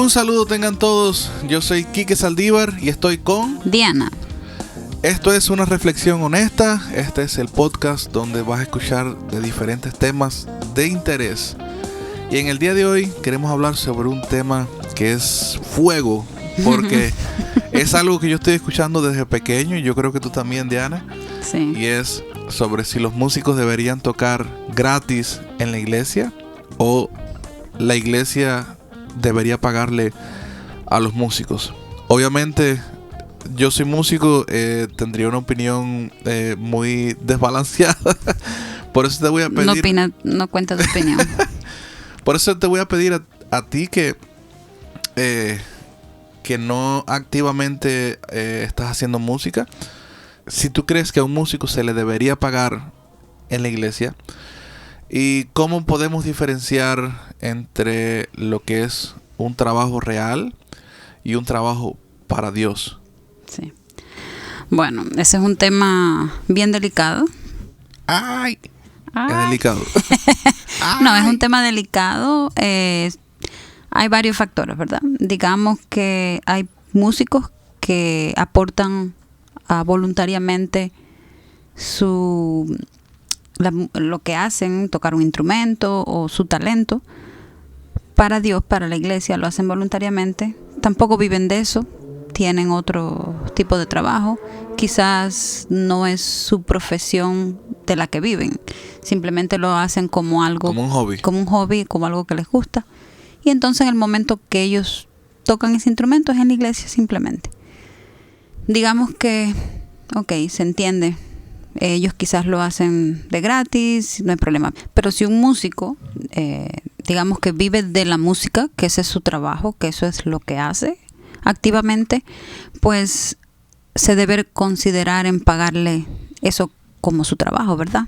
Un saludo tengan todos, yo soy Quique Saldívar y estoy con Diana. Esto es una reflexión honesta, este es el podcast donde vas a escuchar de diferentes temas de interés. Y en el día de hoy queremos hablar sobre un tema que es fuego, porque es algo que yo estoy escuchando desde pequeño y yo creo que tú también, Diana. Sí. Y es sobre si los músicos deberían tocar gratis en la iglesia o la iglesia debería pagarle a los músicos. Obviamente yo soy músico, tendría una opinión muy desbalanceada. Por eso te voy a pedir... No cuenta tu opinión. Por eso te voy a pedir a ti que no activamente estás haciendo música. Si tú crees que a un músico se le debería pagar en la iglesia, y cómo podemos diferenciar entre lo que es un trabajo real y un trabajo para Dios. Sí. Bueno, ese es un tema bien delicado. ¡Ay! Es delicado. No, es un tema delicado. Hay varios factores, ¿verdad? Digamos que hay músicos que aportan voluntariamente lo que hacen, tocar un instrumento o su talento para Dios, para la iglesia, lo hacen voluntariamente. Tampoco viven de eso, tienen otro tipo de trabajo. Quizás no es su profesión de la que viven, simplemente lo hacen como algo, como un hobby, como algo que les gusta. Y entonces en el momento que ellos tocan ese instrumento es en la iglesia simplemente. Digamos que, se entiende. Ellos quizás lo hacen de gratis, no hay problema. Pero si un músico, digamos que vive de la música, que ese es su trabajo, que eso es lo que hace activamente, pues se debe considerar en pagarle eso como su trabajo, ¿verdad?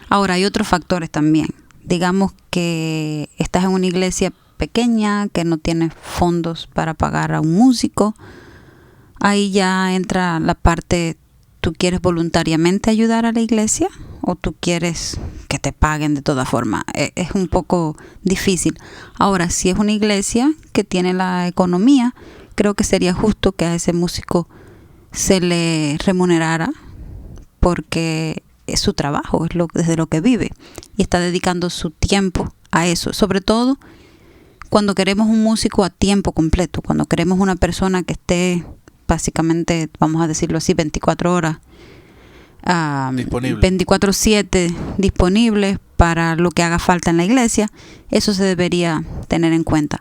Ahora, hay otros factores también. Digamos que estás en una iglesia pequeña, que no tiene fondos para pagar a un músico. Ahí ya entra la parte... ¿Tú quieres voluntariamente ayudar a la iglesia o tú quieres que te paguen de toda forma? Es un poco difícil. Ahora, si es una iglesia que tiene la economía, creo que sería justo que a ese músico se le remunerara porque es su trabajo, desde lo que vive y está dedicando su tiempo a eso. Sobre todo cuando queremos un músico a tiempo completo, cuando queremos una persona que esté... básicamente, vamos a decirlo así, 24 horas, 24/7 disponibles para lo que haga falta en la iglesia. Eso se debería tener en cuenta.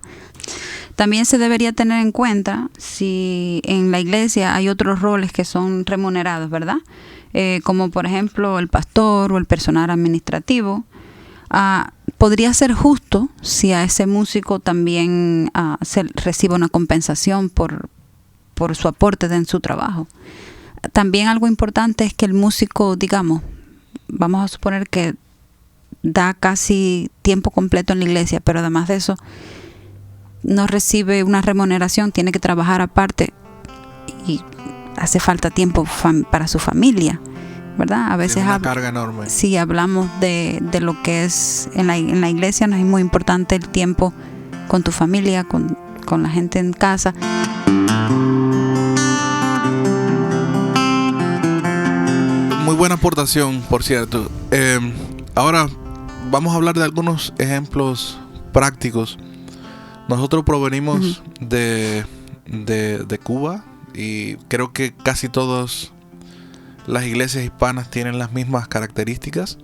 También se debería tener en cuenta si en la iglesia hay otros roles que son remunerados, ¿verdad? Como por ejemplo el pastor o el personal administrativo. Podría ser justo si a ese músico también se reciba una compensación por su aporte en su trabajo. También algo importante es que el músico, digamos, vamos a suponer que da casi tiempo completo en la iglesia, pero además de eso no recibe una remuneración, tiene que trabajar aparte y hace falta tiempo para su familia, ¿verdad? A veces es una carga enorme. Si hablamos de lo que es en la iglesia, no es muy importante el tiempo con tu familia, con la gente en casa. Muy buena aportación, por cierto. Ahora vamos a hablar de algunos ejemplos prácticos. Nosotros provenimos de Cuba y creo que casi todas las iglesias hispanas tienen las mismas características.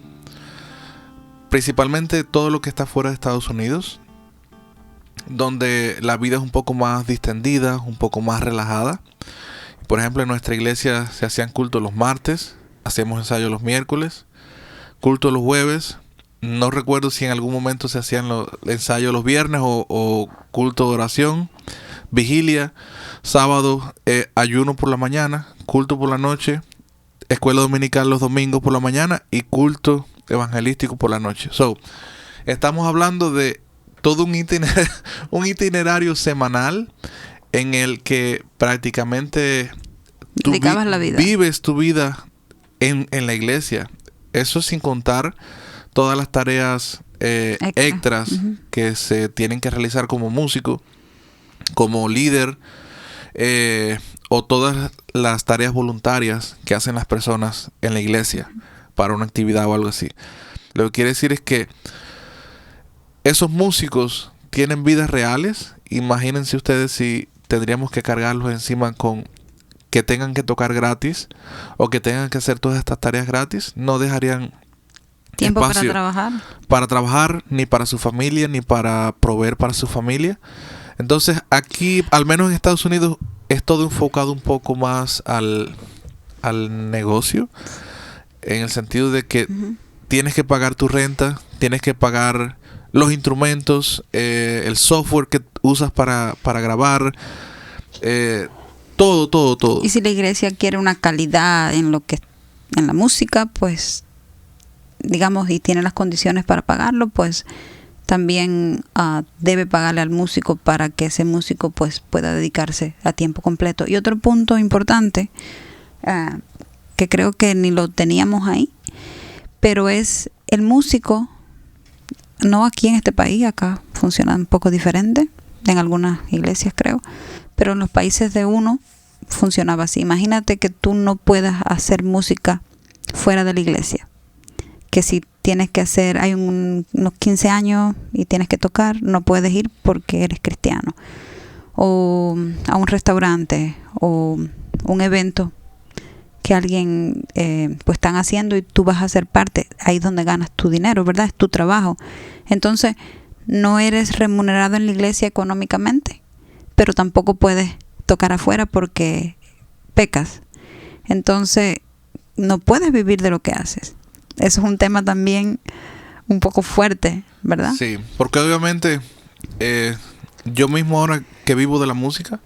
Principalmente todo lo que está fuera de Estados Unidos, donde la vida es un poco más distendida, un poco más relajada. Por ejemplo, en nuestra iglesia se hacían cultos los martes, hacíamos ensayos los miércoles, culto los jueves. No recuerdo si en algún momento se hacían los ensayos los viernes o culto de oración, vigilia, sábado, ayuno por la mañana, culto por la noche, escuela dominical los domingos por la mañana y culto evangelístico por la noche. Estamos hablando de todo un itinerario semanal en el que prácticamente tú vives tu vida en la iglesia. Eso sin contar todas las tareas extras que se tienen que realizar como músico. como líder, o todas las tareas voluntarias que hacen las personas en la iglesia para una actividad o algo así. Lo que quiere decir es que esos músicos tienen vidas reales. Imagínense ustedes si tendríamos que cargarlos encima con que tengan que tocar gratis o que tengan que hacer todas estas tareas gratis. No dejarían tiempo espacio para trabajar, ni para su familia, ni para proveer para su familia. Entonces aquí, al menos en Estados Unidos, es todo enfocado un poco más al negocio, en el sentido de que tienes que pagar tu renta, tienes que pagar los instrumentos, el software que usas para grabar, todo. Y si la iglesia quiere una calidad en la música, pues digamos, y tiene las condiciones para pagarlo, pues también debe pagarle al músico para que ese músico pues pueda dedicarse a tiempo completo. Y otro punto importante, que creo que ni lo teníamos ahí, pero es el músico, no aquí en este país, acá funciona un poco diferente, en algunas iglesias creo, pero en los países de uno funcionaba así. Imagínate que tú no puedas hacer música fuera de la iglesia, que si tienes que hacer, hay unos 15 años y tienes que tocar, no puedes ir porque eres cristiano, o a un restaurante o un evento que alguien pues están haciendo y tú vas a ser parte, ahí es donde ganas tu dinero, ¿verdad? Es tu trabajo. Entonces no eres remunerado en la iglesia económicamente, pero tampoco puedes tocar afuera porque pecas. Entonces no puedes vivir de lo que haces. Eso es un tema también un poco fuerte, ¿verdad? Sí, porque obviamente yo mismo ahora que vivo de la música,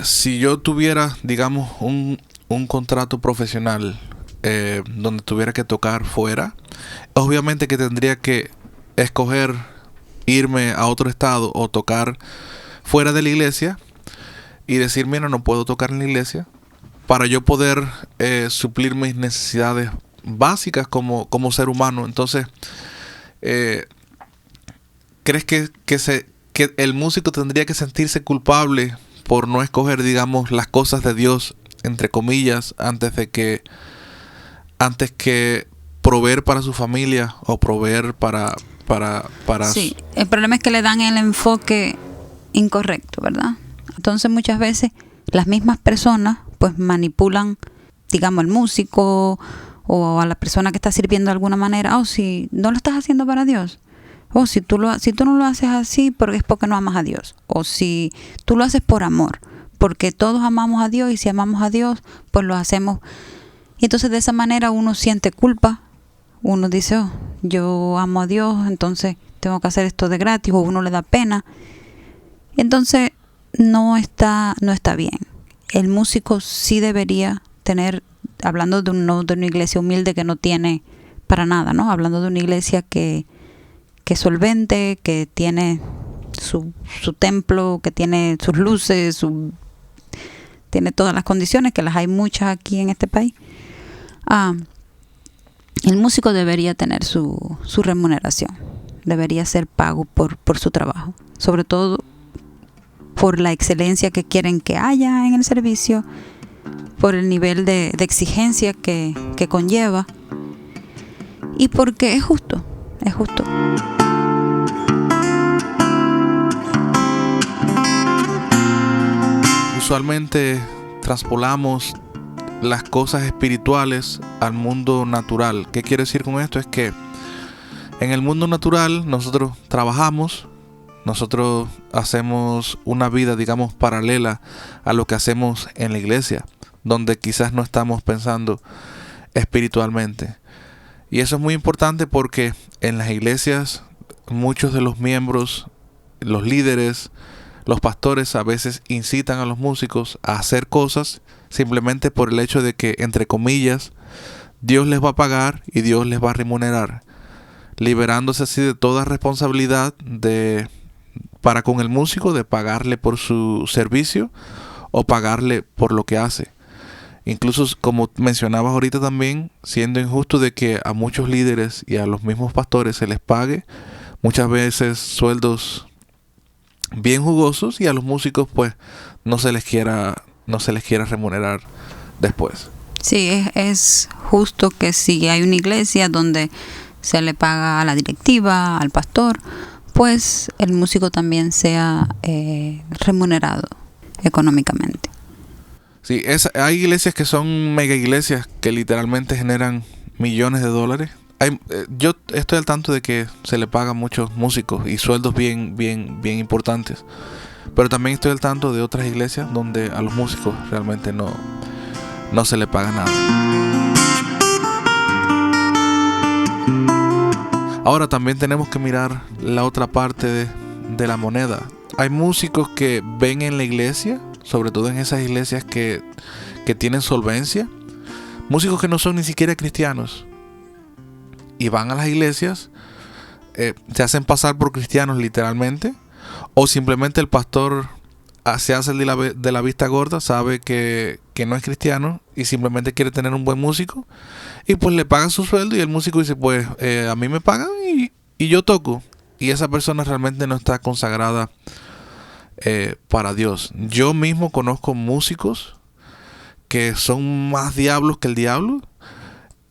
si yo tuviera, digamos, un contrato profesional donde tuviera que tocar fuera, obviamente que tendría que escoger irme a otro estado o tocar fuera de la iglesia y decir, mira, no puedo tocar en la iglesia, para yo poder suplir mis necesidades básicas como ser humano. Entonces, ¿crees que el músico tendría que sentirse culpable por no escoger, digamos, las cosas de Dios, entre comillas, antes que proveer para su familia o proveer para Sí, el problema es que le dan el enfoque incorrecto, ¿verdad? Entonces muchas veces las mismas personas pues manipulan, digamos, al músico o a la persona que está sirviendo de alguna manera. Si no lo estás haciendo para Dios, si tú no lo haces así porque es porque no amas a Dios, o si tú lo haces por amor, porque todos amamos a Dios y si amamos a Dios pues lo hacemos. Y entonces de esa manera uno siente culpa, uno dice, yo amo a Dios, entonces tengo que hacer esto de gratis, o uno le da pena. Entonces no está bien. El músico sí debería tener, hablando de una iglesia humilde que no tiene para nada, ¿no? Hablando de una iglesia que es solvente, que tiene su templo, que tiene sus luces, tiene todas las condiciones, que las hay muchas aquí en este país. El músico debería tener su remuneración, debería ser pago por su trabajo, sobre todo por la excelencia que quieren que haya en el servicio, por el nivel de exigencia que conlleva, y porque es justo. Usualmente traspolamos las cosas espirituales al mundo natural. ¿Qué quiero decir con esto? Es que en el mundo natural nosotros trabajamos, nosotros hacemos una vida, digamos, paralela a lo que hacemos en la iglesia, donde quizás no estamos pensando espiritualmente. Y eso es muy importante porque en las iglesias muchos de los miembros, los líderes, los pastores a veces incitan a los músicos a hacer cosas simplemente por el hecho de que, entre comillas, Dios les va a pagar y Dios les va a remunerar, liberándose así de toda responsabilidad para con el músico, de pagarle por su servicio o pagarle por lo que hace. Incluso, como mencionabas ahorita también, siendo injusto de que a muchos líderes y a los mismos pastores se les pague muchas veces sueldos bien jugosos, y a los músicos pues no se les quiera remunerar después. Sí, es justo que si hay una iglesia donde se le paga a la directiva, al pastor, pues el músico también sea remunerado económicamente. Sí, hay iglesias que son mega iglesias que literalmente generan millones de dólares. Yo estoy al tanto de que se le paga a muchos músicos y sueldos bien importantes. Pero también estoy al tanto de otras iglesias donde a los músicos realmente no se le paga nada. Ahora también tenemos que mirar la otra parte de la moneda. Hay músicos que ven en la iglesia, sobre todo en esas iglesias que tienen solvencia, músicos que no son ni siquiera cristianos, y van a las iglesias, se hacen pasar por cristianos literalmente, o simplemente el pastor se hace de la vista gorda, sabe que no es cristiano y simplemente quiere tener un buen músico, y pues le pagan su sueldo y el músico dice pues a mí me pagan y yo toco, y esa persona realmente no está consagrada para Dios. Yo mismo conozco músicos que son más diablos que el diablo,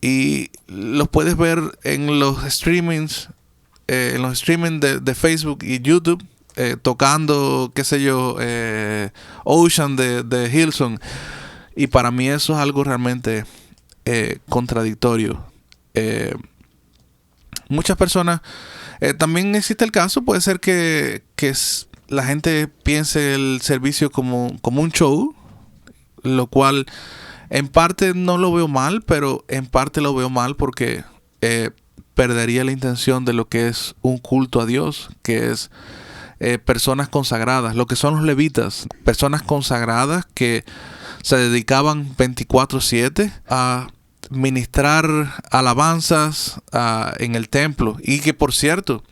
y los puedes ver en los streamings, de Facebook y YouTube, tocando, qué sé yo, Ocean de Hillsong. Y para mí eso es algo realmente contradictorio. Muchas personas, también existe el caso, puede ser que la gente piense el servicio como un show, lo cual en parte no lo veo mal, pero en parte lo veo mal porque perdería la intención de lo que es un culto a Dios, que es personas consagradas, lo que son los levitas, personas consagradas que se dedicaban 24/7 a ministrar alabanzas en el templo. Y que, por cierto,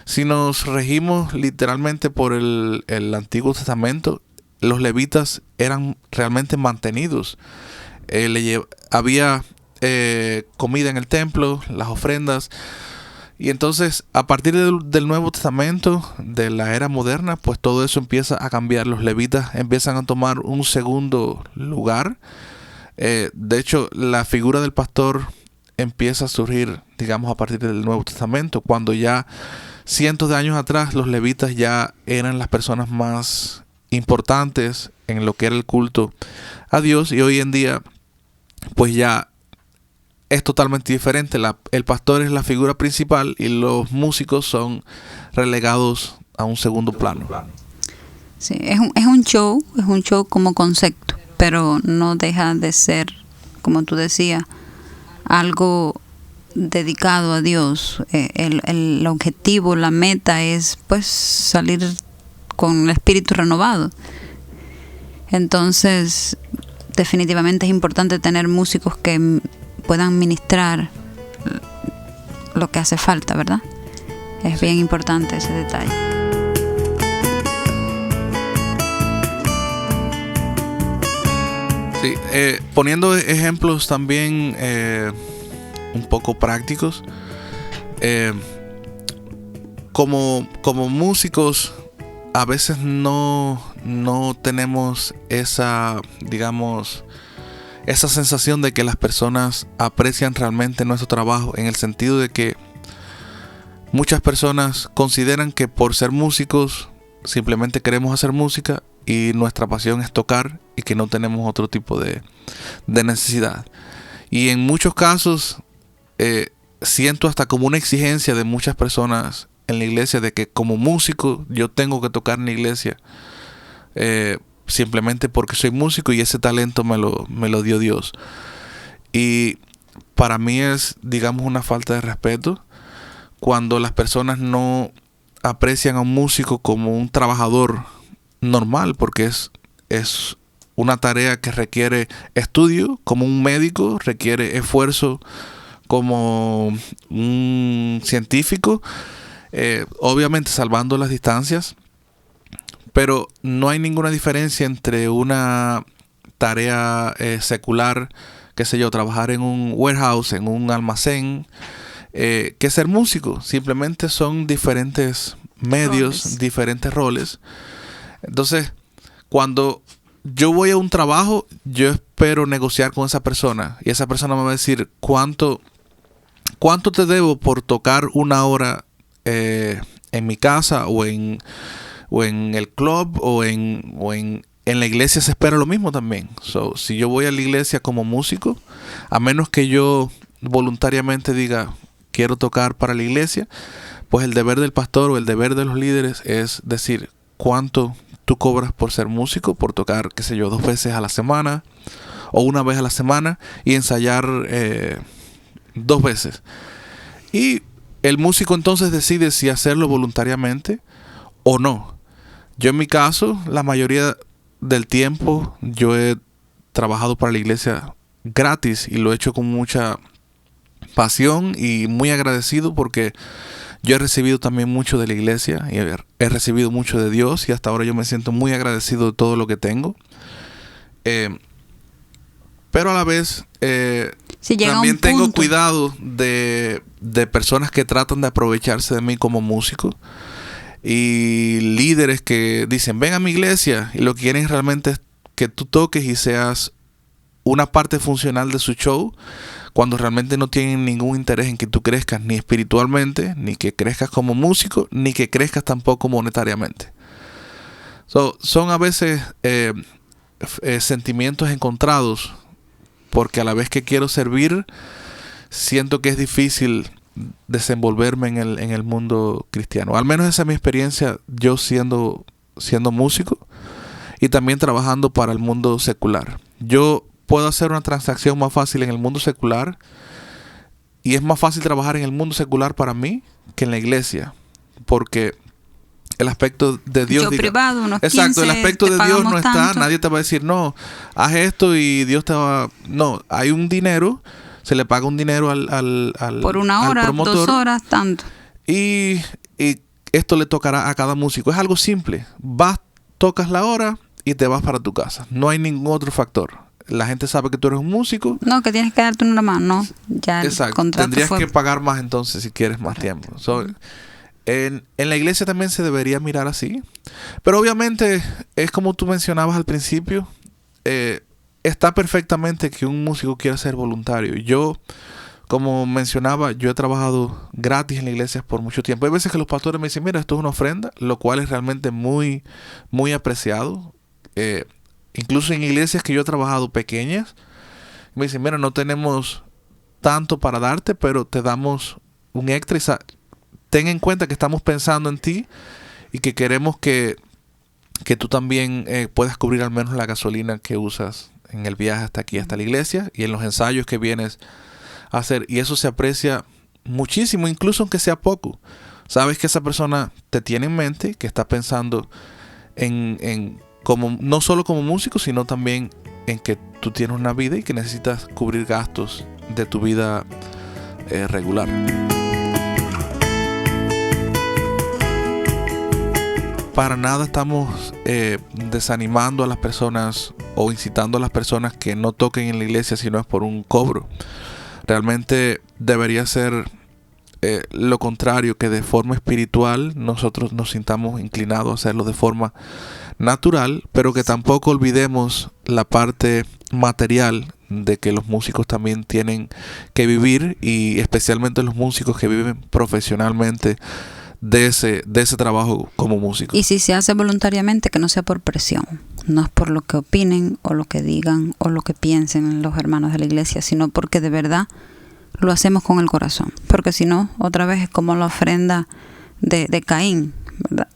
si nos regimos literalmente por el Antiguo Testamento, los levitas eran realmente mantenidos. Había comida en el templo, las ofrendas. Y entonces, a partir del Nuevo Testamento, de la era moderna, pues todo eso empieza a cambiar. Los levitas empiezan a tomar un segundo lugar. De hecho, la figura del pastor empieza a surgir, digamos, a partir del Nuevo Testamento, cuando ya cientos de años atrás los levitas ya eran las personas más importantes en lo que era el culto a Dios, y hoy en día pues ya es totalmente diferente. El pastor es la figura principal y los músicos son relegados a un segundo plano. Sí, es un show como concepto, pero no deja de ser, como tú decías, algo dedicado a Dios. El objetivo, la meta es pues salir con el espíritu renovado. Entonces, definitivamente es importante tener músicos que puedan ministrar lo que hace falta, ¿verdad? Es bien importante ese detalle. Sí, poniendo ejemplos también un poco prácticos, como músicos a veces no tenemos esa, digamos, esa sensación de que las personas aprecian realmente nuestro trabajo, en el sentido de que muchas personas consideran que por ser músicos simplemente queremos hacer música y nuestra pasión es tocar, y que no tenemos otro tipo de necesidad. Y en muchos casos siento hasta como una exigencia de muchas personas en la iglesia de que como músico yo tengo que tocar en la iglesia, simplemente porque soy músico y ese talento me lo dio Dios. Y para mí es, digamos, una falta de respeto cuando las personas no aprecian a un músico como un trabajador normal, porque es una tarea que requiere estudio, como un médico requiere esfuerzo, como un científico, obviamente salvando las distancias, pero no hay ninguna diferencia entre una tarea secular, qué sé yo, trabajar en un warehouse, en un almacén, que ser músico. Simplemente son diferentes medios, diferentes roles. Entonces, cuando yo voy a un trabajo, yo espero negociar con esa persona. Y esa persona me va a decir, ¿cuánto te debo por tocar una hora en mi casa o en el club o en la iglesia? Se espera lo mismo también. So, si yo voy a la iglesia como músico, a menos que yo voluntariamente diga quiero tocar para la iglesia, pues el deber del pastor o el deber de los líderes es decir cuánto tú cobras por ser músico, por tocar, qué sé yo, 2 veces a la semana o 1 vez a la semana y ensayar 2 veces. Y el músico entonces decide si hacerlo voluntariamente o no. Yo en mi caso, la mayoría del tiempo, yo he trabajado para la iglesia gratis y lo he hecho con mucha pasión y muy agradecido porque yo he recibido también mucho de la iglesia y he recibido mucho de Dios y hasta ahora yo me siento muy agradecido de todo lo que tengo. Pero a la vez también tengo cuidado de personas que tratan de aprovecharse de mí como músico y líderes que dicen ven a mi iglesia y lo que quieren realmente es que tú toques y seas una parte funcional de su show, cuando realmente no tienen ningún interés en que tú crezcas ni espiritualmente, ni que crezcas como músico, ni que crezcas tampoco monetariamente. Son a veces sentimientos encontrados, porque a la vez que quiero servir, siento que es difícil desenvolverme en el mundo cristiano. Al menos esa es mi experiencia, yo siendo músico y también trabajando para el mundo secular. Yo puedo hacer una transacción más fácil en el mundo secular y es más fácil trabajar en el mundo secular para mí que en la iglesia, porque el aspecto de Dios privado, unos exacto, 15, el aspecto de Dios no está, tanto. Nadie te va a decir no, haz esto y Dios te va, no, hay un dinero, se le paga un dinero al por 1 hora, promotor, 2 horas, tanto, y esto le tocará a cada músico. Es algo simple, vas, tocas la hora y te vas para tu casa, no hay ningún otro factor. La gente sabe que tú eres un músico. No, que tienes que darte una mano, no. Ya exacto. El contrato tendrías que pagar más entonces si quieres más tiempo. En la iglesia también se debería mirar así. Pero obviamente es como tú mencionabas al principio. Está perfectamente que un músico quiera ser voluntario. Yo, como mencionaba, yo he trabajado gratis en la iglesia por mucho tiempo. Hay veces que los pastores me dicen, mira, esto es una ofrenda, lo cual es realmente muy, muy apreciado. Incluso en iglesias que yo he trabajado pequeñas, me dicen, mira, no tenemos tanto para darte, pero te damos un extra. Ten en cuenta que estamos pensando en ti y que queremos que tú también puedas cubrir al menos la gasolina que usas en el viaje hasta aquí, hasta la iglesia y en los ensayos que vienes a hacer. Y eso se aprecia muchísimo, incluso aunque sea poco. Sabes que esa persona te tiene en mente, que está pensando en como, no solo como músico, sino también en que tú tienes una vida y que necesitas cubrir gastos de tu vida regular. Para nada estamos desanimando a las personas o incitando a las personas que no toquen en la iglesia si no es por un cobro. Realmente debería ser lo contrario, que de forma espiritual nosotros nos sintamos inclinados a hacerlo de forma natural, pero que tampoco olvidemos la parte material de que los músicos también tienen que vivir, y especialmente los músicos que viven profesionalmente de ese trabajo como músico. Y si se hace voluntariamente, que no sea por presión, no es por lo que opinen o lo que digan o lo que piensen los hermanos de la iglesia, sino porque de verdad lo hacemos con el corazón, porque si no, otra vez es como la ofrenda de Caín, ¿verdad?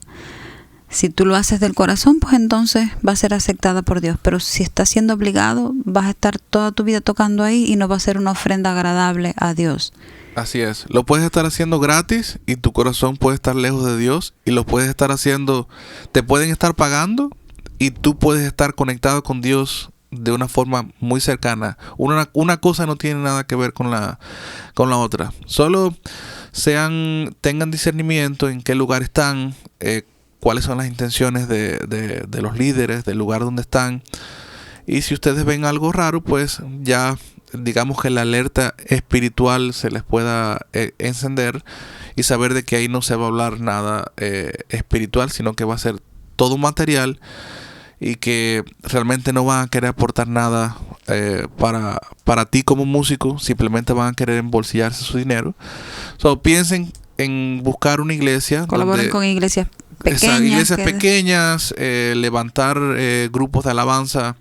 Si tú lo haces del corazón, pues entonces va a ser aceptada por Dios. Pero si estás siendo obligado, vas a estar toda tu vida tocando ahí y no va a ser una ofrenda agradable a Dios. Así es. Lo puedes estar haciendo gratis y tu corazón puede estar lejos de Dios. Y lo puedes estar haciendo, te pueden estar pagando y tú puedes estar conectado con Dios de una forma muy cercana. Una cosa no tiene nada que ver con la otra. Solo tengan discernimiento en qué lugar están, cuáles son las intenciones de los líderes, del lugar donde están. Y si ustedes ven algo raro, pues ya digamos que la alerta espiritual se les pueda encender y saber de que ahí no se va a hablar nada espiritual, sino que va a ser todo material y que realmente no van a querer aportar nada para ti como músico, simplemente van a querer embolsillarse su dinero. Piensen en buscar una iglesia. Colaboren con iglesias pequeñas. Iglesias pequeñas, levantar grupos de alabanza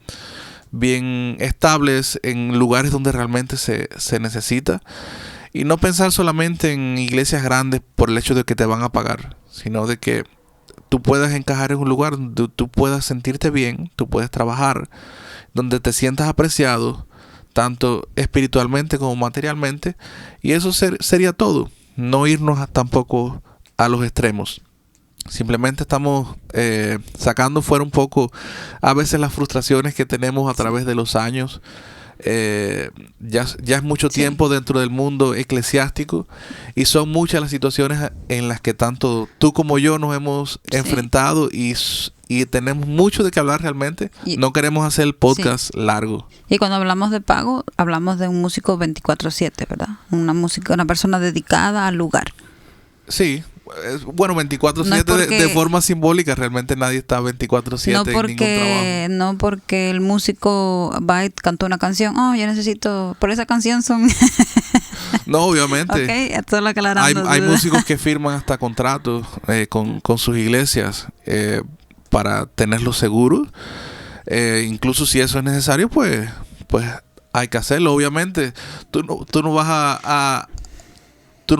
bien estables en lugares donde realmente se necesita. Y no pensar solamente en iglesias grandes por el hecho de que te van a pagar, sino de que tú puedas encajar en un lugar donde tú puedas sentirte bien, tú puedes trabajar, donde te sientas apreciado, tanto espiritualmente como materialmente. Y eso sería todo. No irnos tampoco a los extremos. Simplemente estamos sacando fuera un poco a veces las frustraciones que tenemos a través de los años. Ya es mucho tiempo dentro del mundo eclesiástico y son muchas las situaciones en las que tanto tú como yo nos hemos enfrentado y tenemos mucho de qué hablar realmente. No queremos hacer el podcast largo. Y cuando hablamos de pago, hablamos de un músico 24/7, ¿verdad? Una persona dedicada al lugar. Sí. Bueno, 24/7 de forma simbólica. Realmente nadie está 24/7 en ningún trabajo. No porque el músico va y canta una canción. Oh, yo necesito... Por esa canción son... No, obviamente. Okay, esto es lo que hay músicos que firman hasta contratos con sus iglesias para tenerlos seguros. Incluso si eso es necesario, pues hay que hacerlo. Obviamente, tú no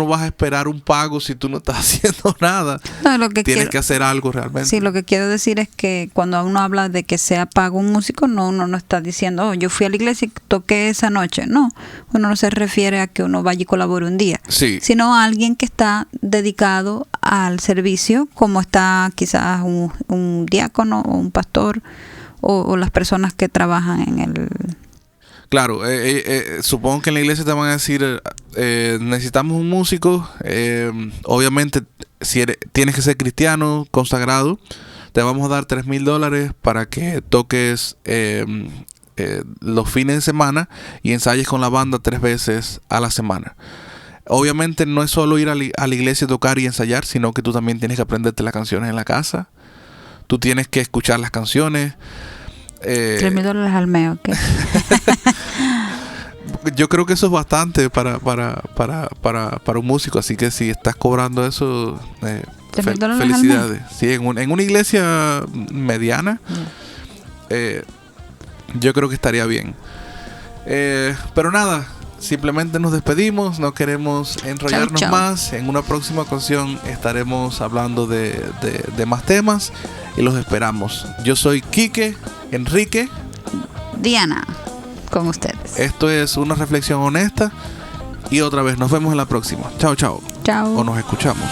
vas a esperar un pago si tú no estás haciendo nada. No, tienes que hacer algo realmente. Sí, lo que quiero decir es que cuando uno habla de que sea pago un músico, uno no está diciendo, oh, yo fui a la iglesia y toqué esa noche. No, uno no se refiere a que uno vaya y colabore un día, sino a alguien que está dedicado al servicio, como está quizás un diácono o un pastor o las personas que trabajan en el... Claro, supongo que en la iglesia te van a decir, necesitamos un músico. Obviamente, si tienes que ser cristiano, consagrado, te vamos a dar $3,000 para que toques los fines de semana y ensayes con la banda 3 veces a la semana. Obviamente no es solo ir a la iglesia a tocar y ensayar, sino que tú también tienes que aprenderte las canciones en la casa. Tú tienes que escuchar las canciones. $3,000 al mes, ¿ok? Yo creo que eso es bastante para un músico, así que si estás cobrando eso, felicidades. Sí, en una iglesia mediana, yo creo que estaría bien. Pero nada, simplemente nos despedimos, no queremos enrollarnos más. En una próxima ocasión estaremos hablando de más temas y los esperamos. Yo soy Quique, Enrique, Diana, con ustedes. Esto es Una Reflexión Honesta y otra vez nos vemos en la próxima. Chao, chao. Chao. O nos escuchamos.